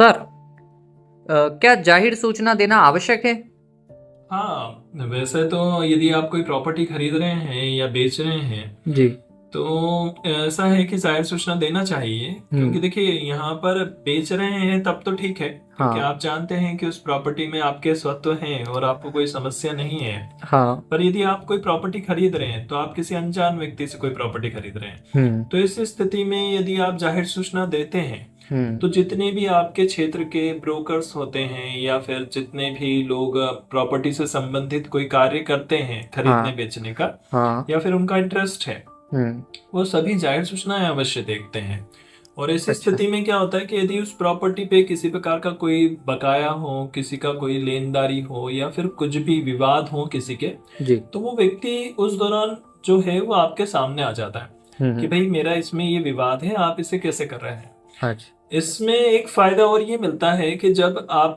Sir, क्या जाहिर सूचना देना आवश्यक है? हाँ, वैसे तो यदि आप कोई प्रॉपर्टी खरीद रहे हैं या बेच रहे हैं जी। तो ऐसा है कि जाहिर सूचना देना चाहिए, क्योंकि देखिए यहाँ पर बेच रहे हैं तब तो ठीक है, क्योंकि हाँ। आप जानते हैं कि उस प्रॉपर्टी में आपके स्वत्व हैं और आपको कोई समस्या नहीं है। हाँ। पर यदि आप कोई प्रॉपर्टी खरीद रहे हैं तो आप किसी अनजान व्यक्ति से कोई प्रॉपर्टी खरीद रहे हैं, हम्म। तो इस स्थिति में यदि आप जाहिर सूचना देते हैं हम्म। तो जितने भी आपके क्षेत्र के ब्रोकर्स होते हैं या फिर जितने भी लोग प्रॉपर्टी से संबंधित कोई कार्य करते हैं खरीदने हाँ। बेचने का, हाँ। या फिर उनका इंटरेस्ट है, हम्म। वो सभी जाहिर सूचनाएं अवश्य देखते हैं। और ऐसी अच्छा। स्थिति में क्या होता है कि यदि उस प्रॉपर्टी पे किसी प्रकार का कोई बकाया हो, किसी का कोई लेनदारी हो या फिर कुछ भी विवाद हो किसी के, जी। तो वो व्यक्ति उस दौरान जो है वो आपके सामने आ जाता है कि भाई मेरा इसमें ये विवाद है, आप इसे कैसे कर रहे हैं। अच्छा। इसमें एक फायदा और ये मिलता है कि जब आप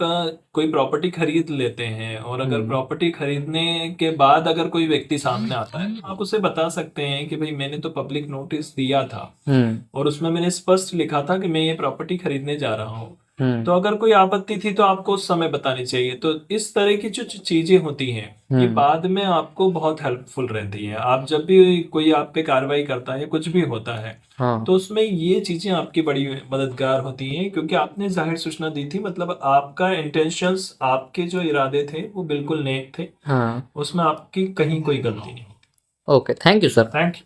कोई प्रॉपर्टी खरीद लेते हैं और अगर हम्म। प्रॉपर्टी खरीदने के बाद अगर कोई व्यक्ति सामने आता है, आप उसे बता सकते हैं कि भाई मैंने तो पब्लिक नोटिस दिया था हम्म। और उसमें मैंने स्पष्ट लिखा था कि मैं ये प्रॉपर्टी खरीदने जा रहा हूँ। हम्म। तो अगर कोई आपत्ति थी तो आपको उस समय बतानी चाहिए। तो इस तरह की जो चीजें होती हैं ये हम्म। बाद में आपको बहुत हेल्पफुल रहती है। आप जब भी कोई आप पे कार्रवाई करता है या कुछ भी होता है हाँ। तो उसमें ये चीजें आपकी बड़ी मददगार होती हैं, क्योंकि आपने जाहिर सूचना दी थी, मतलब आपका इंटेंशंस, आपके जो इरादे थे वो बिल्कुल नेक थे, हाँ। उसमें आपकी कहीं कोई गलती नहीं। Okay, thank you sir. Thank you.